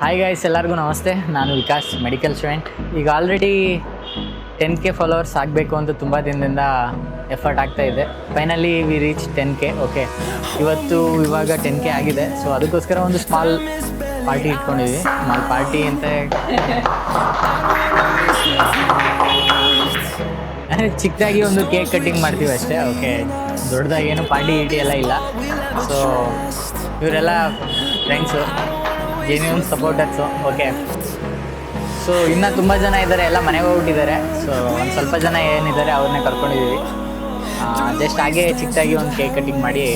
Hi guys, ಎಲ್ಲರಿಗೂ ನಮಸ್ತೆ. ನಾನು ವಿಕಾಸ್, ಮೆಡಿಕಲ್ ಸ್ಟೂಡೆಂಟ್. ಈಗ ಆಲ್ರೆಡಿ 10K ಫಾಲೋವರ್ಸ್ ಆಗಬೇಕು ಅಂತ ತುಂಬ ದಿನದಿಂದ ಎಫರ್ಟ್ ಆಗ್ತಾ ಇದೆ. Finally we reach 10K. Okay, ಇವಾಗ 10K ಆಗಿದೆ. ಸೊ ಅದಕ್ಕೋಸ್ಕರ ಒಂದು ಸ್ಮಾಲ್ ಪಾರ್ಟಿ ಇಟ್ಕೊಂಡಿದ್ವಿ. ಸ್ಮಾಲ್ ಪಾರ್ಟಿ ಅಂತ ಅಂದರೆ ಚಿಕ್ಕದಾಗಿ ಒಂದು ಕೇಕ್ ಕಟ್ಟಿಂಗ್ ಮಾಡ್ತೀವಿ ಅಷ್ಟೇ. ಓಕೆ, ದೊಡ್ಡದಾಗಿ ಏನು ಪಾರ್ಟಿ ಗೀಟಿ ಎಲ್ಲ ಇಲ್ಲ. ಸೊ ಇವರೆಲ್ಲ friends, genuine supporters. Okay, so ಇನ್ನೂ ತುಂಬ ಜನ ಇದ್ದಾರೆ, ಎಲ್ಲ ಮನೆಗೆ ಹೋಗ್ಬಿಟ್ಟಿದ್ದಾರೆ. ಸೊ ಒಂದು ಸ್ವಲ್ಪ ಜನ ಏನಿದ್ದಾರೆ ಅವ್ರನ್ನೇ ಕರ್ಕೊಂಡಿದ್ದೀವಿ. ಜಸ್ಟ್ ಹಾಗೆ ಚಿಕ್ಕದಾಗಿ ಒಂದು ಕೇಕ್ ಕಟ್ಟಿಂಗ್ ಮಾಡಿ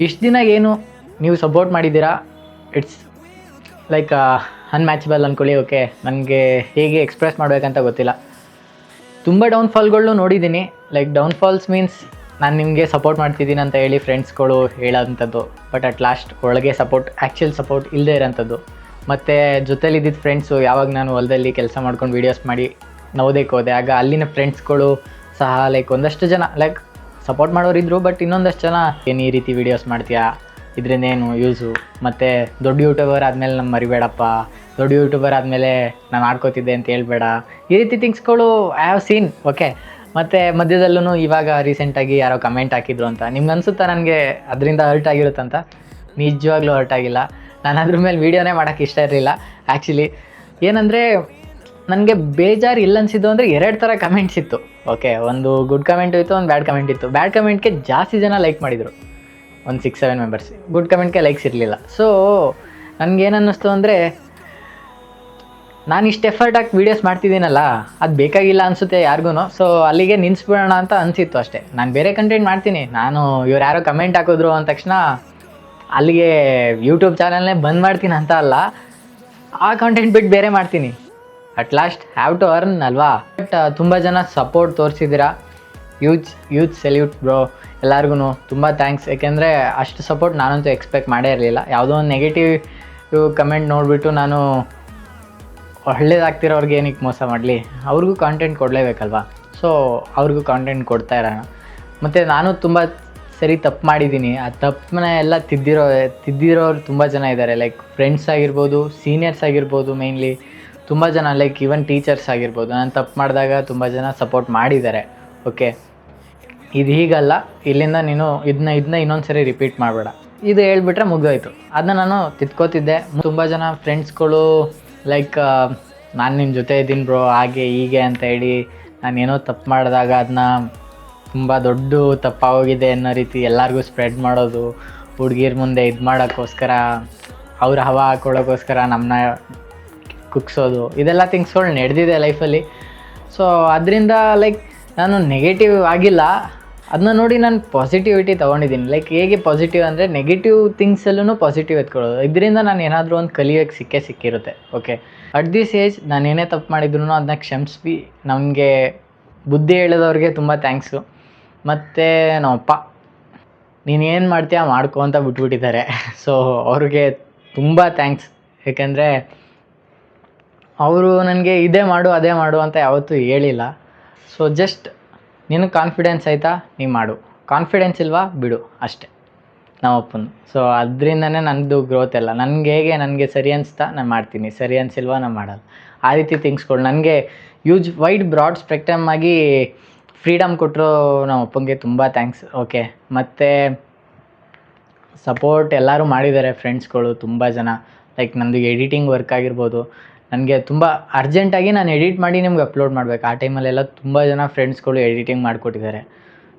ಇಷ್ಟು ದಿನ ಏನು ನೀವು ಸಪೋರ್ಟ್ ಮಾಡಿದ್ದೀರಾ, ಇಟ್ಸ್ ಲೈಕ್ ಅನ್ಮ್ಯಾಚಬಲ್ ಅಂದ್ಕೊಳ್ಳಿ. ಓಕೆ, ನನಗೆ ಹೇಗೆ ಎಕ್ಸ್ಪ್ರೆಸ್ ಮಾಡಬೇಕಂತ ಗೊತ್ತಿಲ್ಲ. ತುಂಬ ಡೌನ್ಫಾಲ್ಗಳು ನೋಡಿದ್ದೀನಿ. ಲೈಕ್ ಡೌನ್ಫಾಲ್ಸ್ ಮೀನ್ಸ್ ನಾನು ನಿಮಗೆ ಸಪೋರ್ಟ್ ಮಾಡ್ತಿದ್ದೀನಿ ಅಂತ ಹೇಳಿ ಫ್ರೆಂಡ್ಸ್ಗಳು ಹೇಳೋಂಥದ್ದು, ಬಟ್ ಅಟ್ ಲಾಸ್ಟ್ ಒಳಗೆ ಆ್ಯಕ್ಚುಯಲ್ ಸಪೋರ್ಟ್ ಇಲ್ಲದೆ ಇರೋಂಥದ್ದು. ಮತ್ತು ಜೊತೆಲಿದ್ದಿದ್ದು ಫ್ರೆಂಡ್ಸು, ಯಾವಾಗ ನಾನು ಹೊಲದಲ್ಲಿ ಕೆಲಸ ಮಾಡ್ಕೊಂಡು ವೀಡಿಯೋಸ್ ಮಾಡಿ ನವೋದಯಕ್ಕೆ ಹೋದೆ, ಆಗ ಅಲ್ಲಿನ ಫ್ರೆಂಡ್ಸ್ಗಳು ಸಹ ಲೈಕ್ ಒಂದಷ್ಟು ಜನ ಲೈಕ್ ಸಪೋರ್ಟ್ ಮಾಡೋರಿದ್ರು. ಬಟ್ ಇನ್ನೊಂದಷ್ಟು ಜನ ಏನು ಈ ರೀತಿ ವೀಡಿಯೋಸ್ ಮಾಡ್ತೀಯಾ, ಇದರಿಂದೇನು ಯೂಸು, ಮತ್ತು ದೊಡ್ಡ ಯೂಟ್ಯೂಬರ್ ಆದಮೇಲೆ ನಮ್ಮ ಮರಿಬೇಡಪ್ಪ, ದೊಡ್ಡ ಯೂಟ್ಯೂಬರ್ ಆದಮೇಲೆ ನಾನು ಆಡ್ಕೋತಿದ್ದೆ ಅಂತ ಹೇಳ್ಬೇಡ, ಈ ರೀತಿ ಥಿಂಗ್ಸ್ಗಳು ಐ ಹ್ಯಾವ್ ಸೀನ್. ಓಕೆ, ಮತ್ತು ಮಧ್ಯದಲ್ಲೂ ಇವಾಗ ರೀಸೆಂಟಾಗಿ ಯಾರೋ ಕಮೆಂಟ್ ಹಾಕಿದ್ರು ಅಂತ ನಿಮ್ಗೆ ಅನಿಸುತ್ತಾ ನನಗೆ ಅದರಿಂದ ಹರ್ಟ್ ಆಗಿರುತ್ತಂತ? ನಿಜವಾಗ್ಲೂ ಹರ್ಟ್ ಆಗಿಲ್ಲ. ನಾನು ಅದ್ರ ಮೇಲೆ ವೀಡಿಯೋನೇ ಮಾಡೋಕ್ಕೆ ಇಷ್ಟ ಇರಲಿಲ್ಲ. ಆ್ಯಕ್ಚುಲಿ ಏನಂದರೆ ನನಗೆ ಬೇಜಾರು ಇಲ್ಲ ಅನಿಸಿದ್ದು ಅಂದರೆ 2 ಥರ ಕಮೆಂಟ್ಸ್ ಇತ್ತು. ಓಕೆ, ಒಂದು ಗುಡ್ ಕಮೆಂಟ್ ಇತ್ತು, ಒಂದು ಬ್ಯಾಡ್ ಕಮೆಂಟ್ ಇತ್ತು. ಬ್ಯಾಡ್ ಕಮೆಂಟ್ಗೆ ಜಾಸ್ತಿ ಜನ ಲೈಕ್ ಮಾಡಿದರು, ಒಂದು 6-7 ಮೆಂಬರ್ಸ್. ಗುಡ್ ಕಮೆಂಟ್ಗೆ ಲೈಕ್ಸ್ ಇರಲಿಲ್ಲ. ಸೊ ನನಗೇನು ಅನ್ನಿಸ್ತು ಅಂದರೆ, ನಾನು ಇಷ್ಟು ಎಫರ್ಟ್ ಹಾಕಿ ವೀಡಿಯೋಸ್ ಮಾಡ್ತಿದ್ದೀನಲ್ಲ, ಅದು ಬೇಕಾಗಿಲ್ಲ ಅನಿಸುತ್ತೆ ಯಾರಿಗೂ. ಸೊ ಅಲ್ಲಿಗೆ ನಿಲ್ಲಿಸ್ಬಿಡೋಣ ಅಂತ ಅನಿಸಿತ್ತು ಅಷ್ಟೇ. ನಾನು ಬೇರೆ ಕಂಟೆಂಟ್ ಮಾಡ್ತೀನಿ. ನಾನು ಇವ್ರು ಯಾರೋ ಕಮೆಂಟ್ ಹಾಕಿದ್ರು ಅಂದ ತಕ್ಷಣ ಅಲ್ಲಿಗೆ ಯೂಟ್ಯೂಬ್ ಚಾನಲ್ನೇ ಬಂದ್ ಮಾಡ್ತೀನಿ ಅಂತ ಅಲ್ಲ, ಆ ಕಂಟೆಂಟ್ ಬಿಟ್ಟು ಬೇರೆ ಮಾಡ್ತೀನಿ. At last have to earn ಅಲ್ವಾ. ಬಟ್ ತುಂಬ ಜನ ಸಪೋರ್ಟ್ ತೋರಿಸಿದ್ದೀರಾ. ಯೂತ್ ಸೆಲ್ಯೂಟ್ ಬ್ರೋ, ಎಲ್ಲರಿಗೂ ತುಂಬ ಥ್ಯಾಂಕ್ಸ್. ಯಾಕೆಂದರೆ ಅಷ್ಟು ಸಪೋರ್ಟ್ ನಾನಂತೂ ಎಕ್ಸ್ಪೆಕ್ಟ್ ಮಾಡೇ ಇರಲಿಲ್ಲ. ಯಾವುದೋ ಒಂದು ನೆಗೆಟಿವ್ ಕಮೆಂಟ್ ನೋಡಿಬಿಟ್ಟು ನಾನು ಒಳ್ಳೇದಾಗ್ತಿರೋರ್ಗೆ ಏನಕ್ಕೆ ಮೋಸ ಮಾಡಲಿ, ಅವ್ರಿಗೂ ಕಾಂಟೆಂಟ್ ಕೊಡಲೇಬೇಕಲ್ವಾ. ಸೊ ಅವ್ರಿಗೂ ಕಾಂಟೆಂಟ್ ಕೊಡ್ತಾ ಇರೋಣ. ಮತ್ತು ನಾನು ತುಂಬ ಸರಿ ತಪ್ಪು ಮಾಡಿದ್ದೀನಿ. ಆ ತಪ್ಪನ್ನ ಎಲ್ಲ ತಿದ್ದಿರೋರು ತುಂಬ ಜನ ಇದ್ದಾರೆ. ಲೈಕ್ ಫ್ರೆಂಡ್ಸ್ ಆಗಿರ್ಬೋದು, ಸೀನಿಯರ್ಸ್ ಆಗಿರ್ಬೋದು, ಮೇಯ್ನ್ಲಿ ತುಂಬ ಜನ, ಲೈಕ್ ಈವನ್ ಟೀಚರ್ಸ್ ಆಗಿರ್ಬೋದು. ನಾನು ತಪ್ಪು ಮಾಡಿದಾಗ ತುಂಬ ಜನ ಸಪೋರ್ಟ್ ಮಾಡಿದ್ದಾರೆ. ಓಕೆ, ಇದು ಹೀಗಲ್ಲ, ಇಲ್ಲಿಂದ ನೀನು ಇದನ್ನ ಇನ್ನೊಂದು ಸರಿ ರಿಪೀಟ್ ಮಾಡಬೇಡ, ಇದು ಹೇಳ್ಬಿಟ್ರೆ ಮುಗಿದೋಯ್ತು. ಅದನ್ನ ನಾನು ತಿದ್ಕೋತಿದ್ದೆ. ತುಂಬ ಜನ ಫ್ರೆಂಡ್ಸ್ಗಳು ಲೈಕ್ ನಾನು ನಿಮ್ಮ ಜೊತೆ ಇದ್ದೀನಿ ಬ್ರೋ, ಹಾಗೆ ಹೀಗೆ ಅಂತ ಹೇಳಿ ನಾನೇನೋ ತಪ್ಪು ಮಾಡಿದಾಗ ಅದನ್ನ ತುಂಬ ದೊಡ್ಡ ತಪ್ಪಾಗೋಗಿದೆ ಅನ್ನೋ ರೀತಿ ಎಲ್ಲರಿಗೂ ಸ್ಪ್ರೆಡ್ ಮಾಡೋದು, ಹುಡುಗಿರ ಮುಂದೆ ಇದು ಮಾಡೋಕ್ಕೋಸ್ಕರ, ಅವ್ರ ಹವಾ ಹಾಕೊಳ್ಳೋಕ್ಕೋಸ್ಕರ ನಮ್ಮನ್ನ ಕುಗ್ಸೋದು, ಇದೆಲ್ಲ ಥಿಂಗ್ಸ್ಗಳು ನಡೆದಿದೆ ಲೈಫಲ್ಲಿ. ಸೊ ಅದರಿಂದ ಲೈಕ್ ನಾನು ನೆಗೆಟಿವ್ ಆಗಿಲ್ಲ, ಅದನ್ನ ನೋಡಿ ನಾನು ಪಾಸಿಟಿವಿಟಿ ತೊಗೊಂಡಿದ್ದೀನಿ. ಲೈಕ್ ಹೇಗೆ ಪಾಸಿಟಿವ್ ಅಂದರೆ, ನೆಗೆಟಿವ್ ಥಿಂಗ್ಸಲ್ಲೂ ಪಾಸಿಟಿವ್ ಎತ್ಕೊಳ್ಳೋದು. ಇದರಿಂದ ನಾನು ಏನಾದರೂ ಒಂದು ಕಲಿಯೋಕ್ಕೆ ಸಿಕ್ಕಿರುತ್ತೆ. ಓಕೆ, ಅಟ್ ದಿಸ್ ಏಜ್ ನಾನು ಏನೇ ತಪ್ಪು ಮಾಡಿದ್ರು ಅದನ್ನ ಕ್ಷಮಿಸಿ ನಮಗೆ ಬುದ್ಧಿ ಹೇಳಿದವ್ರಿಗೆ ತುಂಬ ಥ್ಯಾಂಕ್ಸು. ಮತ್ತು ನಮ್ಮಪ್ಪ ನೀನೇನು ಮಾಡ್ತೀಯ ಮಾಡ್ಕೊ ಅಂತ ಬಿಟ್ಬಿಟ್ಟಿದ್ದಾರೆ. ಸೊ ಅವ್ರಿಗೆ ತುಂಬ ಥ್ಯಾಂಕ್ಸ್. ಏಕೆಂದರೆ ಅವರು ನನಗೆ ಇದೇ ಮಾಡು ಅದೇ ಮಾಡು ಅಂತ ಯಾವತ್ತೂ ಹೇಳಿಲ್ಲ. ಸೊ ಜಸ್ಟ್ ನಿನಗೆ ಕಾನ್ಫಿಡೆನ್ಸ್ ಆಯಿತಾ ನೀನು ಮಾಡು, ಕಾನ್ಫಿಡೆನ್ಸ್ ಇಲ್ವಾ ಬಿಡು, ಅಷ್ಟೇ ನಮ್ಮಪ್ಪನ. ಸೊ ಅದರಿಂದನೇ ನನ್ನದು ಗ್ರೋತ್ ಎಲ್ಲ. ನನಗೆ ಸರಿ ಅನಿಸ್ತಾ ನಾನು ಮಾಡ್ತೀನಿ, ಸರಿ ಅನಿಸಿಲ್ವಾ ನಾನು ಮಾಡಲ್ಲ. ಆ ರೀತಿ ಥಿಂಗ್ಸ್ಗಳು ನನಗೆ ವೈಡ್ ಬ್ರಾಡ್ ಸ್ಪೆಕ್ಟ್ರಮ್ ಆಗಿ ಫ್ರೀಡಮ್ ಕೊಟ್ಟರು ನಮ್ಮ ಅಪ್ಪಂಗೆ ತುಂಬ ಥ್ಯಾಂಕ್ಸ್. ಓಕೆ, ಮತ್ತು ಸಪೋರ್ಟ್ ಎಲ್ಲರೂ ಮಾಡಿದ್ದಾರೆ ಫ್ರೆಂಡ್ಸ್ಗಳು ತುಂಬ ಜನ. ಲೈಕ್ ನಂದು ಎಡಿಟಿಂಗ್ ವರ್ಕ್ ಆಗಿರ್ಬೋದು, ನನಗೆ ತುಂಬ ಅರ್ಜೆಂಟಾಗಿ ನಾನು ಎಡಿಟ್ ಮಾಡಿ ನಿಮ್ಗೆ ಅಪ್ಲೋಡ್ ಮಾಡಬೇಕು. ಆ ಟೈಮಲ್ಲೆಲ್ಲ ತುಂಬ ಜನ ಫ್ರೆಂಡ್ಸ್ಗಳು ಎಡಿಟಿಂಗ್ ಮಾಡಿಕೊಟ್ಟಿದ್ದಾರೆ.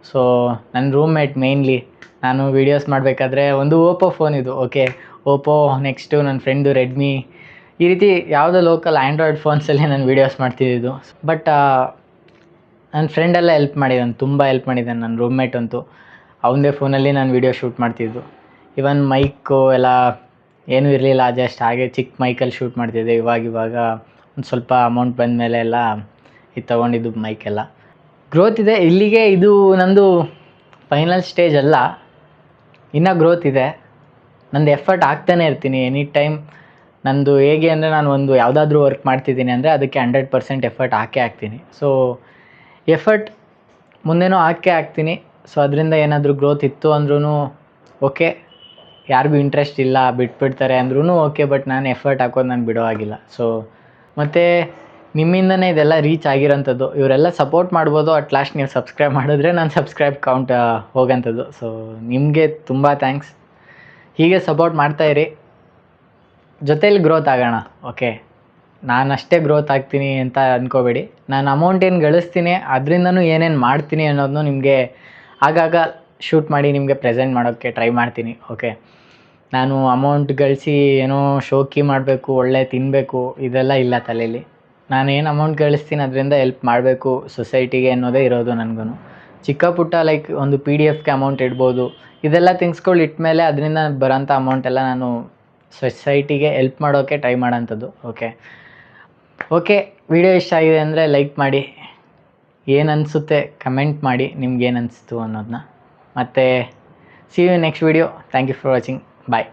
ಸೊ ನನ್ನ ರೂಮ್ಮೇಟ್ ಮೇಯ್ನ್ಲಿ ನಾನು ವೀಡಿಯೋಸ್ ಮಾಡಬೇಕಾದ್ರೆ ಒಂದು ಓಪೋ ಫೋನ್ ಇದು, ಓಕೆ, ಓಪೋ, ನೆಕ್ಸ್ಟು ನನ್ನ ಫ್ರೆಂಡು ರೆಡ್ಮಿ, ಈ ರೀತಿ ಯಾವುದೋ ಲೋಕಲ್ ಆ್ಯಂಡ್ರಾಯ್ಡ್ ಫೋನ್ಸಲ್ಲಿ ನಾನು ವೀಡಿಯೋಸ್ ಮಾಡ್ತಿದ್ದಿದ್ದು. ಬಟ್ ನನ್ನ ಫ್ರೆಂಡೆಲ್ಲ ಹೆಲ್ಪ್ ಮಾಡಿದ್ದಾನೆ, ತುಂಬ ಹೆಲ್ಪ್ ಮಾಡಿದ್ದಾನೆ. ನನ್ನ ರೂಮ್ಮೇಟ್ ಅಂತೂ ಅವನದೇ ಫೋನಲ್ಲಿ ನಾನು ವೀಡಿಯೋ ಶೂಟ್ ಮಾಡ್ತಿದ್ದು. ಇವನ್ ಮೈಕು ಎಲ್ಲ ಏನೂ ಇರಲಿಲ್ಲ, ಜಸ್ಟ್ ಹಾಗೆ ಚಿಕ್ಕ ಮೈಕಲ್ಲಿ ಶೂಟ್ ಮಾಡ್ತಿದ್ದೆ. ಇವಾಗ ಒಂದು ಸ್ವಲ್ಪ ಅಮೌಂಟ್ ಬಂದ ಮೇಲೆ ಎಲ್ಲ ಇದು ತೊಗೊಂಡಿದ್ದು ಮೈಕೆಲ್ಲ. ಗ್ರೋತ್ ಇದೆ. ಇಲ್ಲಿಗೆ ಇದು ನಂದು ಫೈನಲ್ ಸ್ಟೇಜ್ ಅಲ್ಲ, ಇನ್ನೂ ಗ್ರೋತ್ ಇದೆ. ನಂದು ಎಫರ್ಟ್ ಹಾಕ್ತಾನೆ ಇರ್ತೀನಿ ಎನಿ ಟೈಮ್. ನಂದು ಹೇಗೆ ಅಂದರೆ, ನಾನು ಒಂದು ಯಾವುದಾದ್ರೂ ವರ್ಕ್ ಮಾಡ್ತಿದ್ದೀನಿ ಅಂದರೆ ಅದಕ್ಕೆ 100% ಎಫರ್ಟ್ ಹಾಕ್ತೀನಿ. ಸೊ ಎಫರ್ಟ್ ಮುಂದೆನೂ ಹಾಕ್ತೀನಿ. ಸೊ ಅದರಿಂದ ಏನಾದರೂ ಗ್ರೋತ್ ಇತ್ತು ಅಂದ್ರೂ ಓಕೆ, ಯಾರಿಗೂ ಇಂಟ್ರೆಸ್ಟ್ ಇಲ್ಲ ಬಿಟ್ಬಿಡ್ತಾರೆ ಅಂದ್ರೂ ಓಕೆ, ಬಟ್ ನಾನು ಎಫರ್ಟ್ ಹಾಕೋದು ನಾನು ಬಿಡೋ ಆಗಿಲ್ಲ. ಸೊ ಮತ್ತು ನಿಮ್ಮಿಂದನೇ ಇದೆಲ್ಲ ರೀಚ್ ಆಗಿರೋಂಥದ್ದು. ಇವರೆಲ್ಲ ಸಪೋರ್ಟ್ ಮಾಡ್ಬೋದು, ಅಟ್ ಲಾಸ್ಟ್ ನೀವು ಸಬ್ಸ್ಕ್ರೈಬ್ ಮಾಡಿದ್ರೆ ನಾನು ಸಬ್ಸ್ಕ್ರೈಬ್ ಕೌಂಟ್ ಹೋಗೋಂಥದ್ದು. ಸೊ ನಿಮಗೆ ತುಂಬ ಥ್ಯಾಂಕ್ಸ್. ಹೀಗೆ ಸಪೋರ್ಟ್ ಮಾಡ್ತಾಯಿರಿ, ಜೊತೇಲಿ ಗ್ರೋತ್ ಆಗೋಣ. ಓಕೆ, ನಾನಷ್ಟೇ ಗ್ರೋತ್ ಆಗ್ತೀನಿ ಅಂತ ಅಂದ್ಕೋಬೇಡಿ. ನಾನು ಅಮೌಂಟ್ ಏನು ಗಳಿಸ್ತೀನಿ ಅದರಿಂದನೂ ಏನೇನು ಮಾಡ್ತೀನಿ ಅನ್ನೋದನ್ನು ನಿಮಗೆ ಆಗಾಗ ಶೂಟ್ ಮಾಡಿ ನಿಮಗೆ ಪ್ರೆಸೆಂಟ್ ಮಾಡೋಕ್ಕೆ ಟ್ರೈ ಮಾಡ್ತೀನಿ. ಓಕೆ, ನಾನು ಅಮೌಂಟ್ ಗಳಿಸಿ ಏನೋ ಶೋಕಿ ಮಾಡಬೇಕು, ಒಳ್ಳೆ ತಿನ್ನಬೇಕು, ಇದೆಲ್ಲ ಇಲ್ಲ ತಲೆಯಲ್ಲಿ. ನಾನು ಏನು ಅಮೌಂಟ್ ಗಳಿಸ್ತೀನಿ ಅದರಿಂದ ಹೆಲ್ಪ್ ಮಾಡಬೇಕು ಸೊಸೈಟಿಗೆ ಅನ್ನೋದೇ ಇರೋದು ನನಗೂ. ಚಿಕ್ಕ ಪುಟ್ಟ ಲೈಕ್ ಒಂದು PDF ಅಮೌಂಟ್ ಇಡ್ಬೋದು, ಇದೆಲ್ಲ ಥಿಂಗ್ಸ್ಗಳು ಇಟ್ಮೇಲೆ ಅದರಿಂದ ಬರೋಂಥ ಅಮೌಂಟೆಲ್ಲ ನಾನು ಸೊಸೈಟಿಗೆ ಹೆಲ್ಪ್ ಮಾಡೋಕ್ಕೆ ಟ್ರೈ ಮಾಡೋಂಥದ್ದು. ಓಕೆ, ವಿಡಿಯೋ ಇಷ್ಟ ಆಗಿದೆ ಅಂದರೆ ಲೈಕ್ ಮಾಡಿ, ಏನು ಅನಿಸುತ್ತೆ ಕಮೆಂಟ್ ಮಾಡಿ, ನಿಮ್ಗೇನು ಅನಿಸ್ತು ಅನ್ನೋದನ್ನ. ಮತ್ತು see you next video. Thank you for watching. Bye.